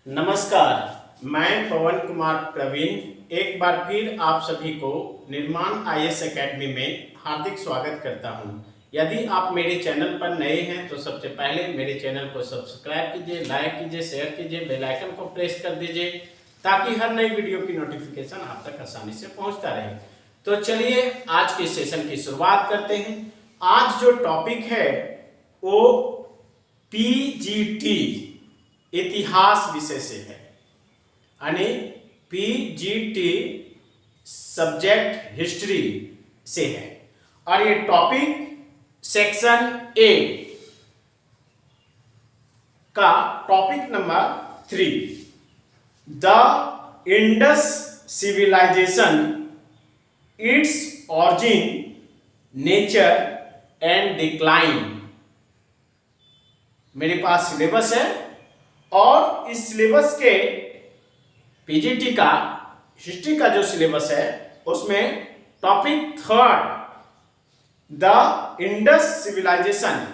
नमस्कार, मैं पवन कुमार प्रवीण एक बार फिर आप सभी को निर्माण आईएएस एकेडमी में हार्दिक स्वागत करता हूं। यदि आप मेरे चैनल पर नए हैं तो सबसे पहले मेरे चैनल को सब्सक्राइब कीजिए, लाइक कीजिए, शेयर कीजिए, बेल आइकन को प्रेस कर दीजिए ताकि हर नई वीडियो की नोटिफिकेशन आप तक आसानी से पहुंचता रहे। तो चलिए आज के सेशन की शुरुआत करते हैं। आज जो टॉपिक है वो पीजीटी इतिहास विषय से है, यानी पीजीटी सब्जेक्ट हिस्ट्री से है और ये टॉपिक सेक्शन ए का topic number 3 the Indus civilisation, its origin, nature and decline. मेरे पास सिलेबस है और इस सिलेबस के पीजीटी का हिस्ट्री का जो सिलेबस है उसमें टॉपिक 3 द इंडस सिविलाइजेशन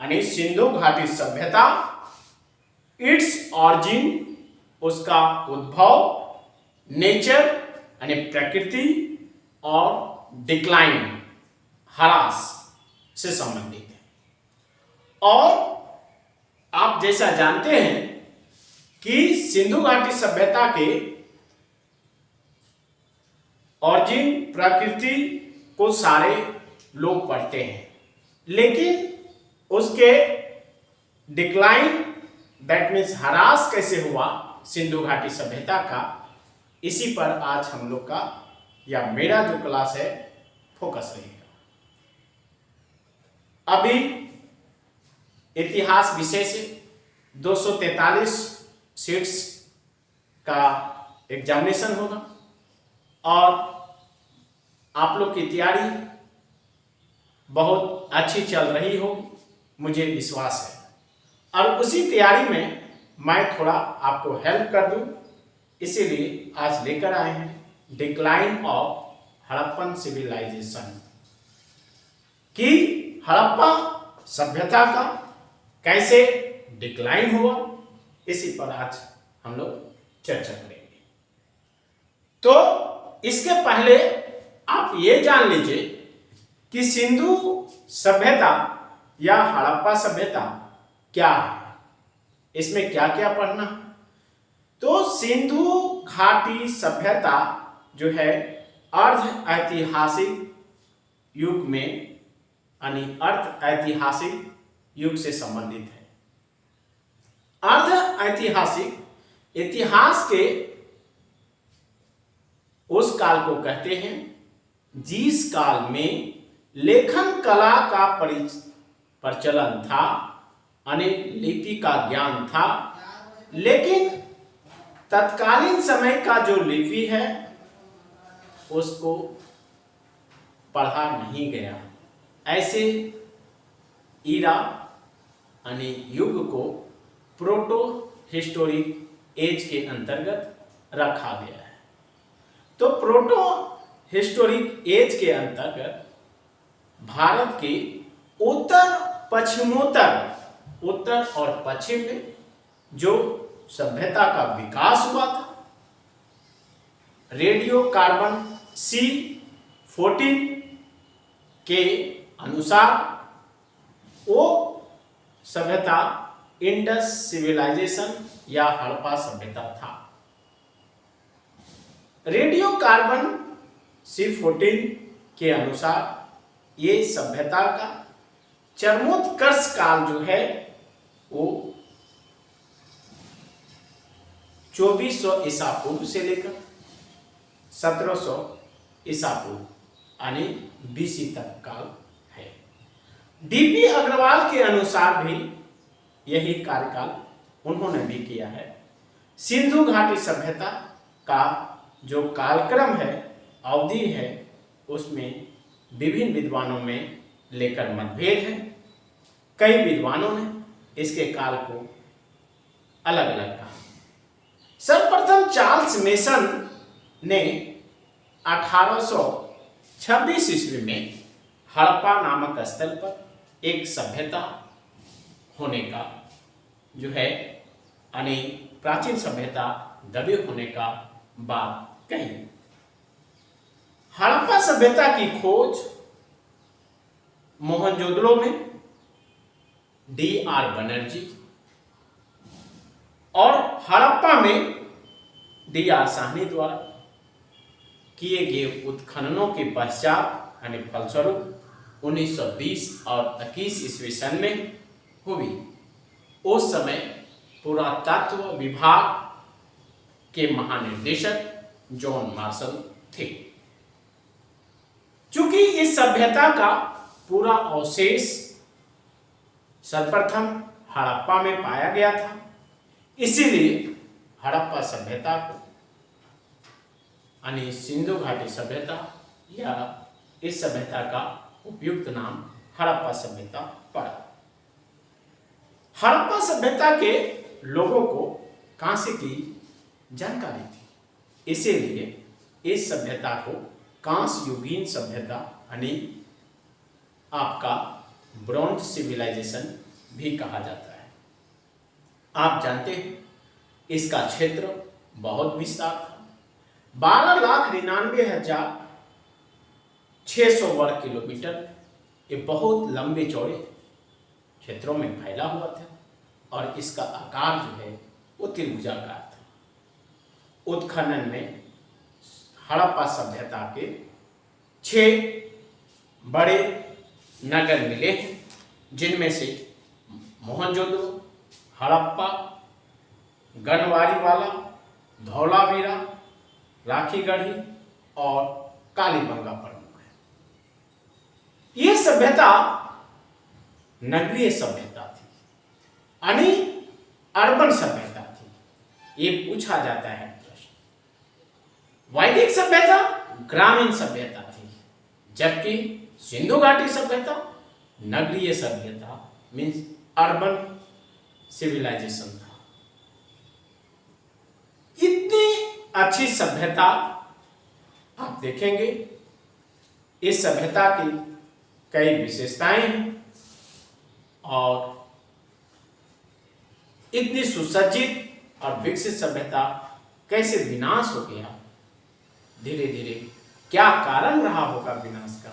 यानी सिंधु घाटी सभ्यता, इट्स ऑरिजिन उसका उद्भव, नेचर यानी प्रकृति और डिक्लाइन ह्रास से संबंधित है। और आप जैसा जानते हैं कि सिंधु घाटी सभ्यता के ऑरिजिन प्रकृति को सारे लोग पढ़ते हैं, लेकिन उसके डिक्लाइन दैट मीन्स ह्रास कैसे हुआ सिंधु घाटी सभ्यता का, इसी पर आज हम लोग का या मेरा जो क्लास है फोकस रहेगा। अभी इतिहास विषय से 243 सीट्स का एग्जामिनेशन होगा और आप लोग की तैयारी बहुत अच्छी चल रही होगी, मुझे विश्वास है। और उसी तैयारी में मैं थोड़ा आपको हेल्प कर दूं, इसीलिए आज लेकर आए हैं डिक्लाइन ऑफ हड़प्पन सिविलाइजेशन कि हड़प्पा सभ्यता का कैसे डिक्लाइन हुआ, इसी पर आज हम लोग चर्चा करेंगे। तो इसके पहले आप ये जान लीजिए कि सिंधु सभ्यता या हड़प्पा सभ्यता क्या है, इसमें क्या क्या पढ़ना है। तो सिंधु घाटी सभ्यता जो है अर्ध ऐतिहासिक युग में यानी अर्ध ऐतिहासिक युग से संबंधित है। अर्ध ऐतिहासिक इतिहास के उस काल को कहते हैं जिस काल में लेखन कला का प्रचलन था, यानी लिपि का ज्ञान था, लेकिन तत्कालीन समय का जो लिपि है उसको पढ़ा नहीं गया। ऐसे ईरा यानी युग को प्रोटो हिस्टोरिक एज के अंतर्गत रखा गया है। तो प्रोटो हिस्टोरिक एज के अंतर्गत भारत के उत्तर पश्चिमोत्तर, उत्तर और पश्चिम में जो सभ्यता का विकास हुआ था, रेडियो कार्बन C14 के अनुसार वो सभ्यता इंडस सिविलाइजेशन या हड़प्पा सभ्यता था। रेडियो कार्बन C14 के अनुसार ये सभ्यता का चरमोत्कर्ष काल जो है वो 2400 ईसा पूर्व से लेकर 1700 ईसा पूर्व यानी BC तक काल है। डीपी अग्रवाल के अनुसार भी यही कार्यकाल उन्होंने भी किया है। सिंधु घाटी सभ्यता का जो कालक्रम है, अवधि है, उसमें विभिन्न विद्वानों में लेकर मतभेद है। कई विद्वानों ने इसके काल को अलग अलग कहा। सर्वप्रथम चार्ल्स मेसन ने 1826 ईस्वी में हड़प्पा नामक स्थल पर एक सभ्यता होने का जो है यानी प्राचीन सभ्यता दबे होने का बात कही। हड़प्पा सभ्यता की खोज मोहनजोदड़ो में D.R. बनर्जी और हड़प्पा में D.R. साहनी द्वारा किए गए उत्खननों के पश्चात यानी फलस्वरूप 1920 और 21 ईस्वी सन में हुई। उस समय पुरातत्व विभाग के महानिदेशक जॉन मार्शल थे। चूंकि इस सभ्यता का पूरा अवशेष सर्वप्रथम हड़प्पा में पाया गया था, इसीलिए हड़प्पा सभ्यता को यानी सिंधु घाटी सभ्यता या इस सभ्यता का उपयुक्त नाम हड़प्पा सभ्यता पड़ा। हड़प्पा सभ्यता के लोगों को कांसे की जानकारी थी, इसीलिए इस सभ्यता को कांस्य युगीन सभ्यता यानी आपका ब्रॉन्ज सिविलाइजेशन भी कहा जाता है। आप जानते हैं इसका क्षेत्र बहुत विस्तार था, 12,99,600 वर्ग किलोमीटर। ये बहुत लंबे चौड़े क्षेत्रों में फैला हुआ था और इसका आकार जो है वो त्रिभुजाकार था। उत्खनन में हड़प्पा सभ्यता के 6 बड़े नगर मिले हैं, जिनमें से मोहनजोदड़ो, हड़प्पा, गनवारीवाला, धौलावीरा, राखीगढ़ी और कालीबंगा प्रमुख है। ये सभ्यता नगरीय सभ्यता थी, यानी अर्बन सभ्यता थी। ये पूछा जाता है प्रश्न। वैदिक सभ्यता ग्रामीण सभ्यता थी, जबकि सिंधु घाटी सभ्यता नगरीय सभ्यता मीन्स अर्बन सिविलाइजेशन था। इतनी अच्छी सभ्यता आप देखेंगे, इस सभ्यता की कई विशेषताएं हैं और इतनी सुसज्जित और विकसित सभ्यता कैसे विनाश हो गया धीरे धीरे, क्या कारण रहा होगा विनाश का,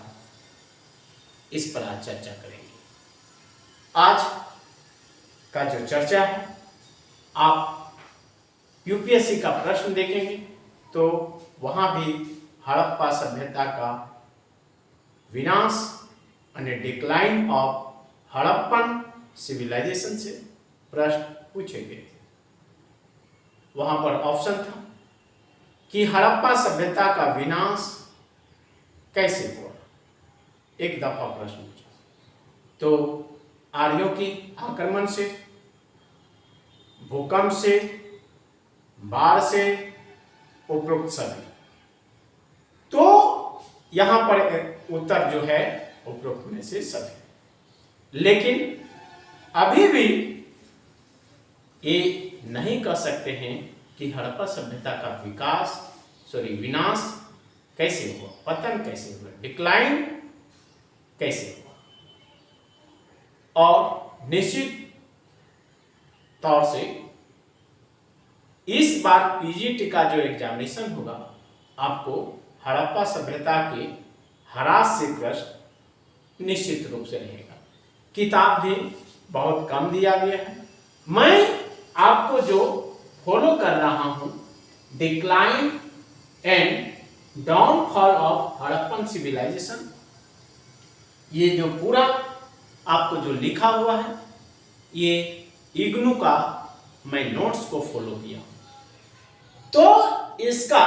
इस पर आज चर्चा करेंगे। आज का जो चर्चा है, आप यूपीएससी का प्रश्न देखेंगे तो वहां भी हड़प्पा सभ्यता का विनाश यानी डिक्लाइन ऑफ हड़प्पन सिविलाइजेशन से प्रश्न पूछे गए थे। वहां पर ऑप्शन था कि हड़प्पा सभ्यता का विनाश कैसे हुआ। एक दफा प्रश्न पूछा तो आर्यों की आक्रमण से, भूकंप से, बाढ़ से, उपरोक्त सभी। तो यहां पर उत्तर जो है उपरोक्त में से सभी। लेकिन अभी भी ये नहीं कह सकते हैं कि हड़प्पा सभ्यता का विनाश कैसे हुआ, पतन कैसे हुआ, डिक्लाइन कैसे हुआ। और निश्चित तौर से इस बार पीजीटी का जो एग्जामिनेशन होगा, आपको हड़प्पा सभ्यता के ह्रास से प्रश्न निश्चित रूप से रहेगा। किताब भी बहुत कम दिया गया है। मैं आपको जो फॉलो कर रहा हूं, decline and downfall of Harappan civilisation, ये जो पूरा आपको जो लिखा हुआ है, ये इग्नू का मैं नोट्स को फॉलो किया। तो इसका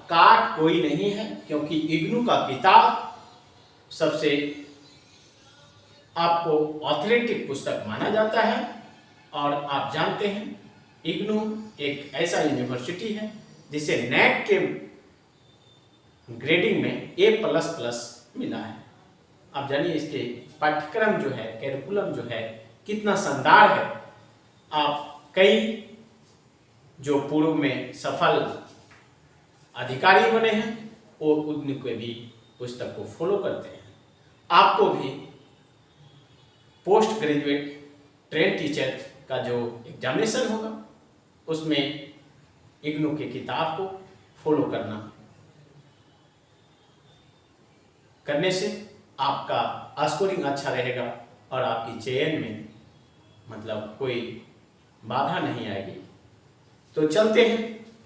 काट कोई नहीं है, क्योंकि इग्नू का किताब सबसे आपको ऑथेंटिक पुस्तक माना जाता है। और आप जानते हैं इग्नू एक ऐसा यूनिवर्सिटी है जिसे नैक के ग्रेडिंग में A++ मिला है। आप जानिए इसके पाठ्यक्रम जो है, कैरिकुलम जो है, कितना शानदार है। आप कई जो पूर्व में सफल अधिकारी बने हैं वो उनके भी पुस्तक को फॉलो करते हैं। आपको भी पोस्ट ग्रेजुएट ट्रेन टीचर का जो एग्जामिनेशन होगा उसमें इग्नू की किताब को फॉलो करने से आपका स्कोरिंग अच्छा रहेगा और आपकी चयन में मतलब कोई बाधा नहीं आएगी। तो चलते हैं,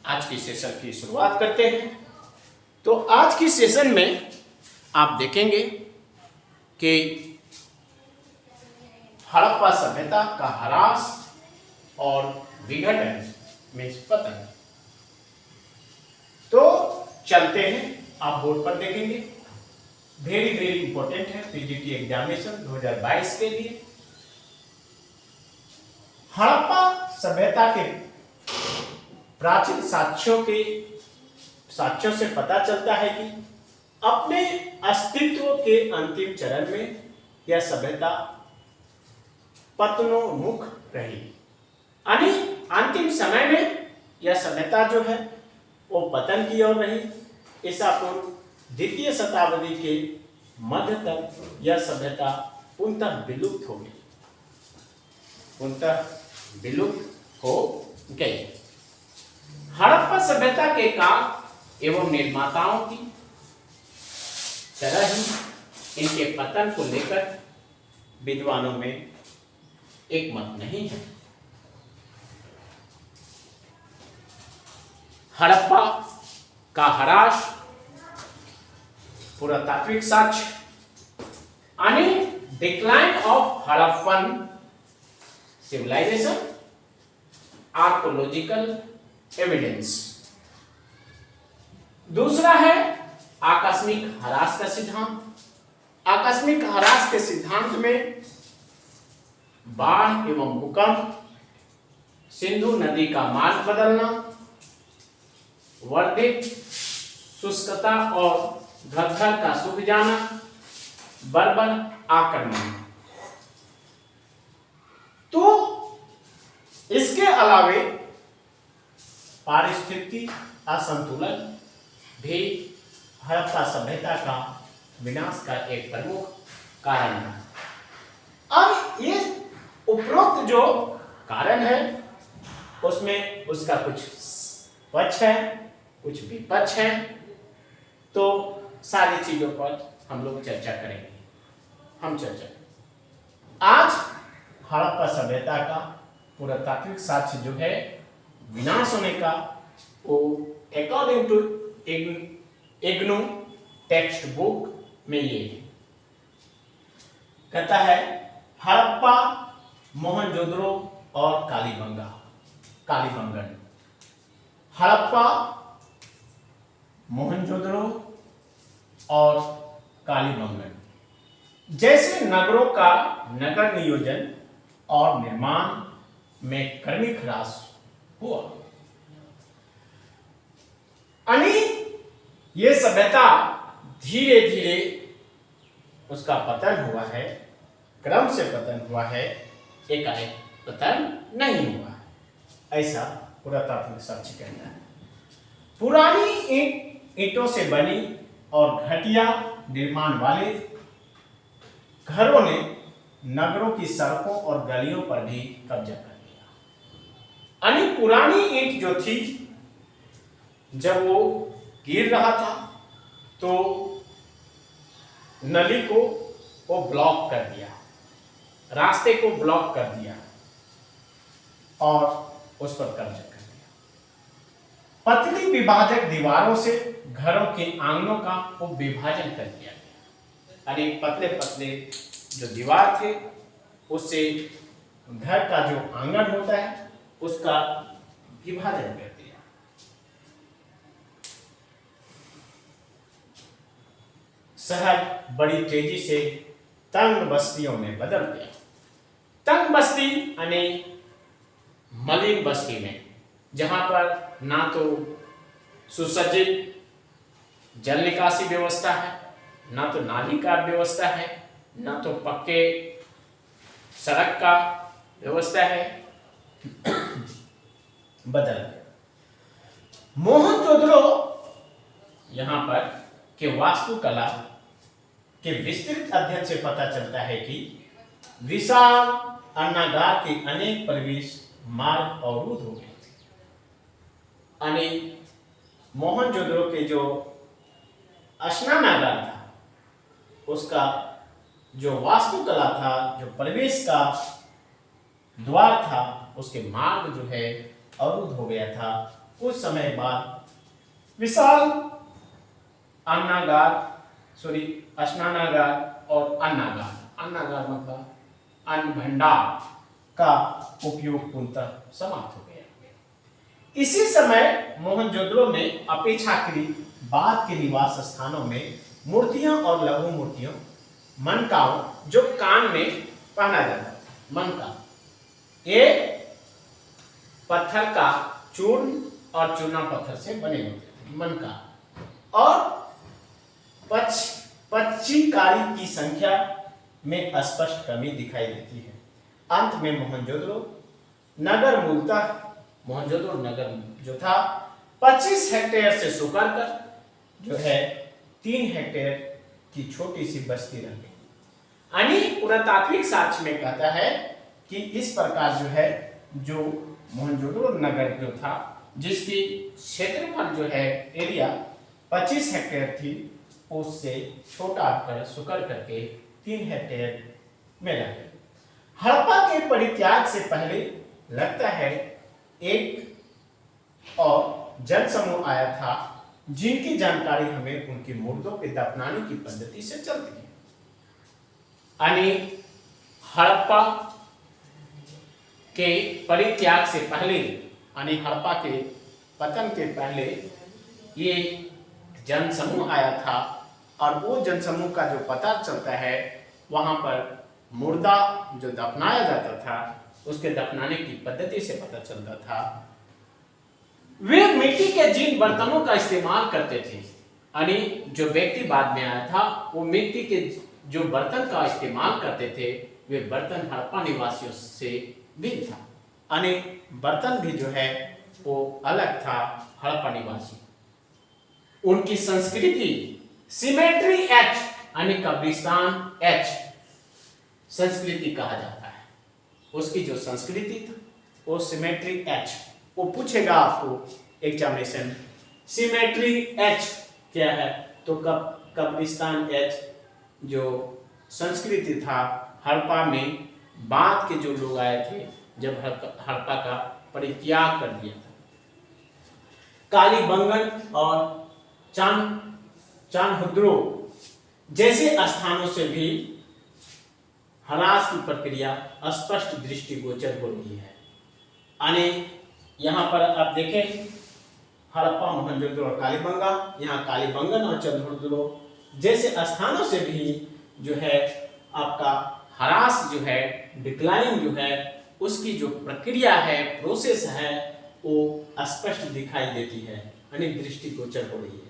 आज की सेशन की शुरुआत करते हैं। तो आज की सेशन में आप देखेंगे कि हड़प्पा सभ्यता का ह्रास और विघटन में पतन। तो चलते हैं, आप बोर्ड पर देखेंगे, वेरी वेरी इंपॉर्टेंट है पीजीटी एग्जामिनेशन 2022 के लिए। हड़प्पा सभ्यता के प्राचीन साक्ष्यों से पता चलता है कि अपने अस्तित्व के अंतिम चरण में यह सभ्यता पतनोन्मुख रही, यानी अंतिम समय में यह सभ्यता जो है वो पतन की ओर रही। ईसा पूर्व द्वितीय शताब्दी के मध्य तक यह सभ्यता पूर्णतः विलुप्त हो गई। हड़प्पा सभ्यता के काल एवं निर्माताओं की तरह ही इनके पतन को लेकर विद्वानों में एक मत नहीं है। हड़प्पा का ह्रास पुरातात्विक साक्ष्य यानी decline of Harappan civilisation, archaeological evidence. दूसरा है आकस्मिक ह्रास का सिद्धांत। आकस्मिक ह्रास के सिद्धांत में बाढ़ एवं भूकंप, सिंधु नदी का मार्ग बदलना, वर्धित शुष्कता और घर का सूख जाना, बर्बर आक्रमण। तो इसके अलावे पारिस्थितिक असंतुलन भी हड़प्पा सभ्यता का विनाश का एक प्रमुख कारण है। अब ये उपरोक्त जो कारण है उसमें उसका कुछ पक्ष है, कुछ विपक्ष है, तो सारी चीजों पर हम लोग चर्चा करेंगे। आज हड़प्पा सभ्यता का पुरातात्विक साक्ष्य जो है विनाश होने का, वो according to IGNOU textbook में ये कहता है हड़प्पा, मोहनजोदड़ो और कालीबंगन। हड़प्पा, मोहनजोदड़ो और कालीबंगन जैसे नगरों का नगर नियोजन और निर्माण में क्रमिक ह्रास हुआ, यानी ये सभ्यता धीरे धीरे उसका पतन हुआ है, क्रम से पतन हुआ है, एकाएक पतन नहीं हुआ है, ऐसा पुरातात्विक साक्ष्य कहता है। पुरानी ईंटों से बनी और घटिया निर्माण वाले घरों ने नगरों की सड़कों और गलियों पर भी कब्जा कर लिया। यानी पुरानी ईंट जो थी, जब वो गिर रहा था तो नली को वो ब्लॉक कर दिया, रास्ते को ब्लॉक कर दिया और उस पर कब्जा कर दिया। पतली विभाजक दीवारों से घरों के आंगनों का वो विभाजन कर दिया गया, यानी पतले पतले जो दीवार थे उससे घर का जो आंगन होता है उसका विभाजन कर दिया। शहर बड़ी तेजी से तंग बस्तियों में बदल गया। तंग बस्ती यानी मलिन बस्ती में, जहां पर ना तो सुसज्जित जल निकासी व्यवस्था है, ना तो नाली का व्यवस्था है, ना तो पक्के सड़क का व्यवस्था है, बदल गया। मोहनजोदड़ो यहां पर के वास्तुकला के विस्तृत अध्ययन से पता चलता है कि विशाल अन्नागार के अनेक प्रवेश मार्ग अवरुद्ध हो गए थे। यानी मोहनजोदड़ो के जो स्नानागार था उसका जो वास्तुकला था, जो प्रवेश का द्वार था, उसके मार्ग जो है अवरुद्ध हो गया था। कुछ समय बाद विशाल स्नानागार और अन्नागार मतलब अन्न भंडार का उपयोग पूर्णतः समाप्त हो गया। इसी समय मोहनजोदड़ो में अपेक्षाकृत बाद के निवास स्थानों में मूर्तियां और लघु मूर्तियों, मनकाओं जो कान में पहना जाता है, मनका, ये पत्थर का चूर्ण और चूना पत्थर से बने होते थे, मनका, और पच्चीकारी की संख्या में स्पष्ट कमी दिखाई देती है। अंत में मोहनजोदड़ो नगर जो था 25 हेक्टेयर से सुकर कर जो है 3 हेक्टेयर की छोटी सी बस्ती रह गई। यानी पुरातात्विक साक्ष्य में कहता है कि इस प्रकार जो है जो मोहनजोदड़ो नगर जो था, जिसकी क्षेत्रफल जो है एरिया 25 हेक्टेयर थी, उससे छोटा कर सुकर करके 3 हेक्टेयर में रह गई। हड़प्पा के परित्याग से पहले लगता है एक और जनसमूह आया था जिनकी जानकारी हमें उनके मुर्दों के दफनाने की पद्धति से चलती है। यानी हड़प्पा के परित्याग से पहले, यानी हड़प्पा के पतन के पहले ये जनसमूह आया था, और वो जनसमूह का जो पता चलता है, वहां पर मुर्दा जो दफनाया जाता था उसके दफनाने की पद्धति से पता चलता था। वे मिट्टी के जिन बर्तनों का इस्तेमाल करते थे, यानी जो व्यक्ति बाद में आया था वो मिट्टी के जो बर्तन का इस्तेमाल करते थे, वे बर्तन हड़प्पा निवासियों से भिन्न था, यानी बर्तन भी जो है वो अलग था हड़प्पा निवासी। उनकी संस्कृति सिमेट्री एच, यानी कब्रिस्तान एच संस्कृति कहा जाता है। उसकी जो संस्कृति थी वो सिमेट्री एच, वो पूछेगा आपको एग्जामिनेशन, सिमेट्री एच क्या है, तो कब्रिस्तान एच जो संस्कृति था हड़प्पा में बाद के जो लोग आए थे जब हड़प्पा का परित्याग कर दिया था। कालीबंगन और चान्होद्रो जैसे स्थानों से भी ह्रास की प्रक्रिया स्पष्ट दृष्टिगोचर हो रही है। यानी यहाँ पर आप देखें हड़प्पा, मोहनजोदड़ो और कालीबंगा, यहाँ कालीबंगन और चान्होद्रो जैसे स्थानों से भी जो है आपका ह्रास जो है, डिक्लाइन जो है, उसकी जो प्रक्रिया है, प्रोसेस है, वो स्पष्ट दिखाई देती है, यानी दृष्टिगोचर हो रही है।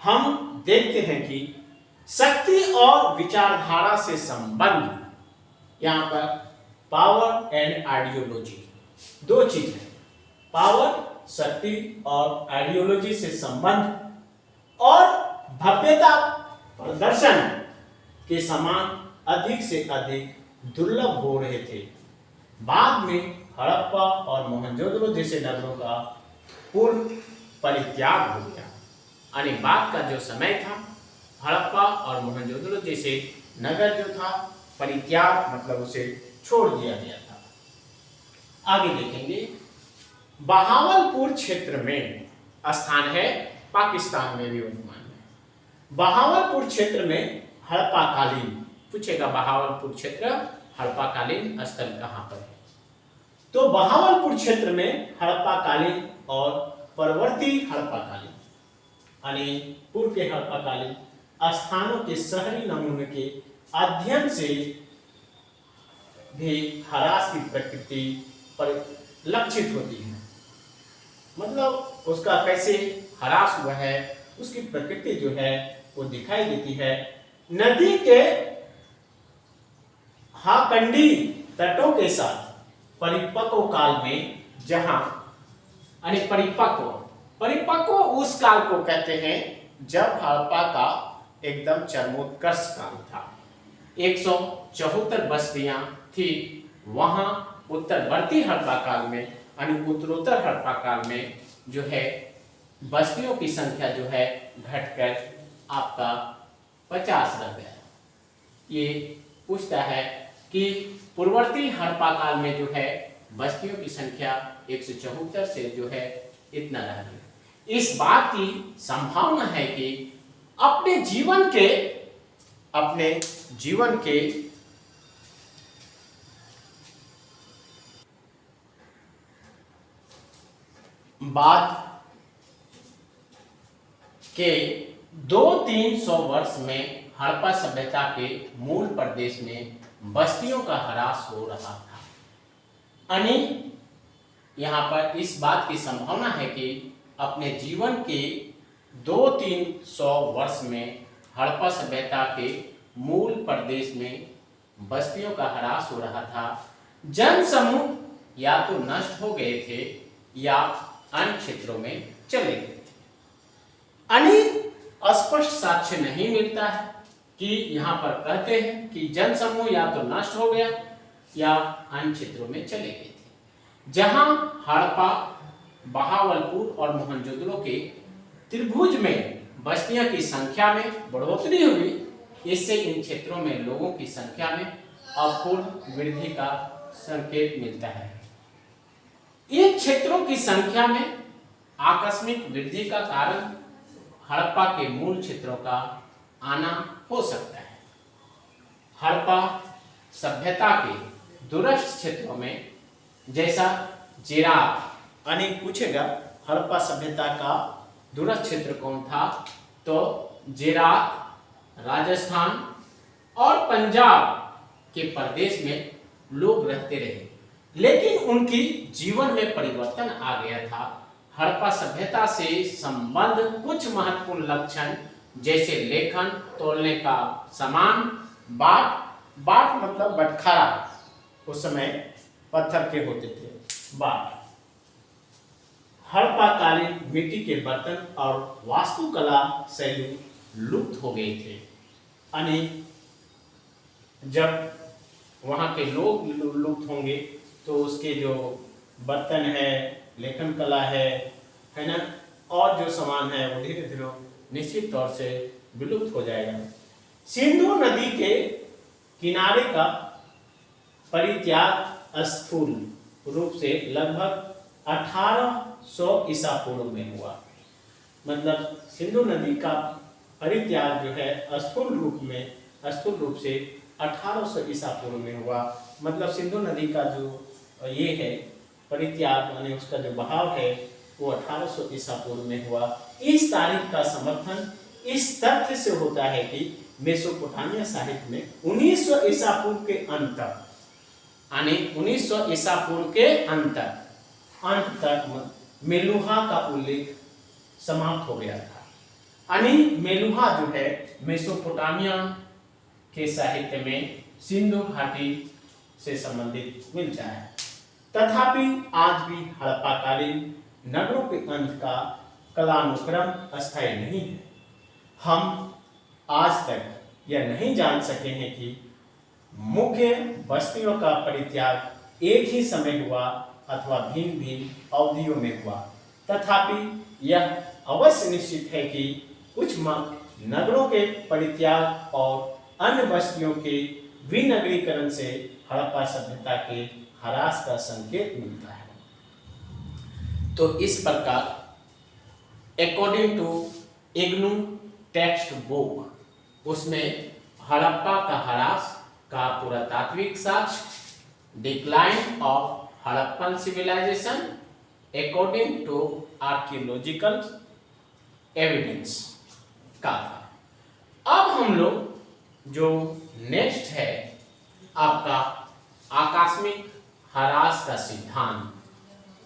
हम देखते हैं कि शक्ति और विचारधारा से संबंध, यहाँ पर पावर एंड आइडियोलॉजी दो चीज है, पावर शक्ति और आइडियोलॉजी से संबंध और भव्यता प्रदर्शन के समान अधिक से अधिक दुर्लभ हो रहे थे। बाद में हड़प्पा और मोहनजोदड़ो जैसे नगरों का पूर्ण परित्याग हो गया, यानी बाद का जो समय था हड़प्पा और मोहनजोदड़ो जैसे नगर जो था परित्याग मतलब उसे छोड़ दिया गया था। आगे देखेंगे बहावलपुर क्षेत्र में स्थान है, पाकिस्तान में भी वर्तमान में। बहावलपुर क्षेत्र में हड़प्पा कालीन पूछेगा, बहावलपुर क्षेत्र हड़प्पा कालीन स्थल कहाँ पर है, तो बहावलपुर क्षेत्र में हड़प्पा कालीन और परवर्ती हड़प्पा कालीन यानी पूर्व के हड़प्पा कालीन स्थानों के शहरी नमूने के अध्ययन से भी ह्रास की प्रकृति परिलक्षित होती है। मतलब उसका कैसे ह्रास हुआ है, उसकी प्रकृति जो है वो दिखाई देती है। नदी के हाकंडी तटों के साथ परिपक्व काल में, जहां यानी परिपक्व उस काल को कहते हैं जब हड़प्पा का एकदम चरमोत्कर्ष काल था। 174 बस्तियां थी वहां उत्तरवर्ती हड़प्पा काल में, यानी उत्तरोत्तर हड़प्पा काल में जो है बस्तियों की संख्या जो है घटकर आपका 50 रह गया। ये पूछता है कि पूर्ववर्ती हड़प्पा काल में जो है बस्तियों की संख्या 174 से जो है इतना रह गई। इस बात की संभावना है कि अपने जीवन के बाद के 200-300 वर्ष में हड़प्पा सभ्यता के मूल प्रदेश में बस्तियों का ह्रास हो रहा था। यानी यहाँ पर इस बात की संभावना है कि अपने जीवन के 200-300 वर्ष में हड़प्पा सभ्यता के मूल प्रदेश में बस्तियों का ह्रास हो रहा था। जन समूह या तो नष्ट हो गए थे या अन्य क्षेत्रों में चले गए थे। यानी स्पष्ट साक्ष्य नहीं मिलता है कि यहाँ पर कहते हैं कि जन समूह या तो नष्ट हो गया या अन्य क्षेत्रों में चले गए थे। जहां हड़प्पा, बहावलपुर और मोहनजोदड़ो के त्रिभुज में बस्तियों की संख्या में बढ़ोतरी हुई, इससे इन क्षेत्रों में लोगों की संख्या में अपूर्ण वृद्धि का संकेत मिलता है। इन क्षेत्रों की संख्या में आकस्मिक वृद्धि का कारण हड़प्पा के मूल क्षेत्रों का आना हो सकता है। हड़प्पा सभ्यता के दूरस्थ क्षेत्रों में, जैसा जेरात, यानी पूछेगा हड़प्पा सभ्यता का दूरस्थ क्षेत्र कौन था, तो जेरात, राजस्थान और पंजाब के प्रदेश में लोग रहते रहे, लेकिन उनकी जीवन में परिवर्तन आ गया था। हड़प्पा सभ्यता से संबंध कुछ महत्वपूर्ण लक्षण जैसे लेखन, तोलने का सामान, बाट मतलब बटखारा, उस समय पत्थर के होते थे बाट, हड़प्पा कालीन मिट्टी के बर्तन और वास्तुकला शैली लुप्त हो गए थे। यानी जब वहाँ के लोग लुप्त होंगे तो उसके जो बर्तन है, लेखन कला है ना, और जो सामान है वो धीरे धीरे निश्चित तौर से विलुप्त हो जाएगा। सिंधु नदी के किनारे का परित्याग स्थूल रूप से लगभग 1800 ईसा पूर्व में हुआ। मतलब सिंधु नदी का परित्याग जो है स्थूल रूप से 1800 ईसा पूर्व में हुआ। मतलब सिंधु नदी का जो ये है परित्याग, यानी उसका जो बहाव है वो 1800 ईसा पूर्व में हुआ। इस तारीख का समर्थन इस तथ्य से होता है कि मेसोपोटामिया साहित्य में 1900 ईसा पूर्व के अंत तक, यानी 1900 ईसा पूर्व के अंत तक मेलुहा का उल्लेख समाप्त हो गया था। यानी मेलुहा जो है मेसोपोटामिया के साहित्य में सिंधु घाटी से संबंधित मिलता है। तथापि आज भी हड़प्पा कालीन नगरों के अंत का कालानुक्रम अस्थायी नहीं है। हम आज तक यह नहीं जान सके हैं कि मुख्य बस्तियों का परित्याग एक ही समय हुआ अथवा भिन्न भिन्न अवधियों में हुआ। तथापि यह अवश्य निश्चित है कि कुछ नगरों के परित्याग और अन्य बस्तियों के विनगरीकरण से हड़प्पा सभ्यता के ह्रास का संकेत मिलता है। तो इस प्रकार according to IGNOU textbook, उसमें हड़प्पा का ह्रास का पुरातात्विक साक्ष्य decline of Harappan civilisation according to archaeological evidence का था। अब हम लोग जो नेक्स्ट है आपका आकस्मिक ह्रास का सिद्धांत,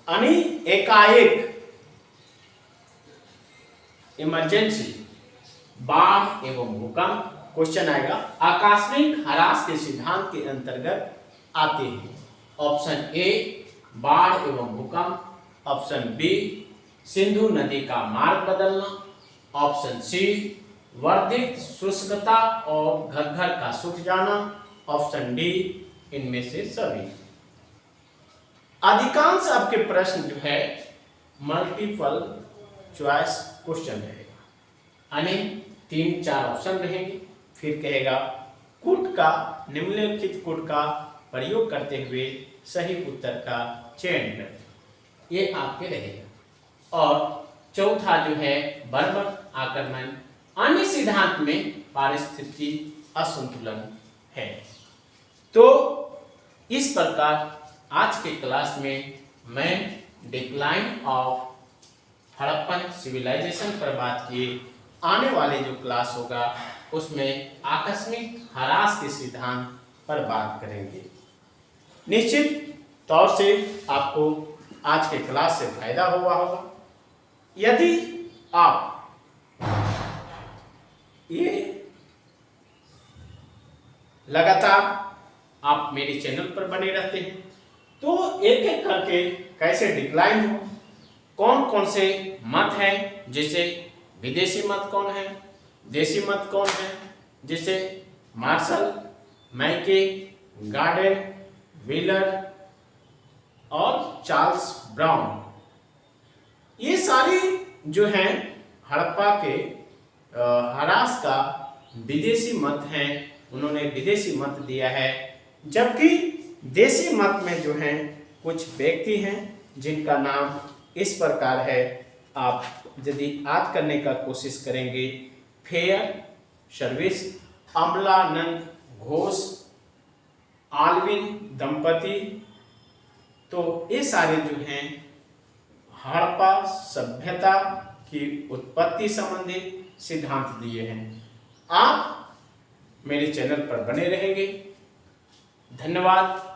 यानी एकाएक इमरजेंसी बाढ़ एवं भूकंप क्वेश्चन आएगा, आकस्मिक ह्रास के सिद्धांत के अंतर्गत आते हैं। ऑप्शन ए बाढ़ एवं भूकंप, ऑप्शन बी सिंधु नदी का मार्ग बदलना, ऑप्शन सी वर्धित शुष्कता और घग्गर का सूख जाना, ऑप्शन डी इनमें से सभी। अधिकांश आपके प्रश्न जो है मल्टीपल चॉइस क्वेश्चन रहेगा, यानी 3-4 ऑप्शन रहेंगे। फिर कहेगा कूट का निम्नलिखित कूट का प्रयोग करते हुए सही उत्तर का चयन करें, ये आपके रहेगा। और चौथा जो है बर्बक आक्रमण अन्य सिद्धांत में पारिस्थितिकी असंतुलन है। तो इस प्रकार आज के क्लास में मैं डिक्लाइन ऑफ हड़प्पन सिविलाइजेशन पर बात किए। आने वाले जो क्लास होगा उसमें आकस्मिक ह्रास के सिद्धांत पर बात करेंगे। निश्चित तौर से आपको आज के क्लास से फायदा हुआ होगा। यदि आप ये लगातार आप मेरे चैनल पर बने रहते हैं तो एक एक करके कैसे डिक्लाइन हो, कौन कौन से मत हैं, जैसे विदेशी मत कौन है, देशी मत कौन है, जैसे मार्शल, मैके, गार्डन, व्हीलर और चार्ल्स ब्राउन, ये सारी जो हैं हड़प्पा के ह्रास का विदेशी मत हैं, उन्होंने विदेशी मत दिया है। जबकि देशी मत में जो हैं कुछ व्यक्ति हैं जिनका नाम इस प्रकार है, आप यदि याद करने का कोशिश करेंगे, fair service, Amalanand Ghosh, Allwyn दंपति, तो ये सारे जो हैं हड़प्पा सभ्यता की उत्पत्ति संबंधी सिद्धांत दिए हैं। आप मेरे चैनल पर बने रहेंगे। धन्यवाद।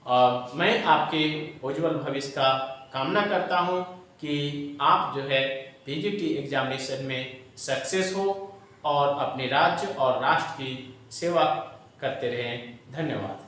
और मैं आपके उज्जवल भविष्य का कामना करता हूं कि आप जो है पीजीटी एग्जामिनेशन में सक्सेस हो और अपने राज्य और राष्ट्र की सेवा करते रहें। धन्यवाद।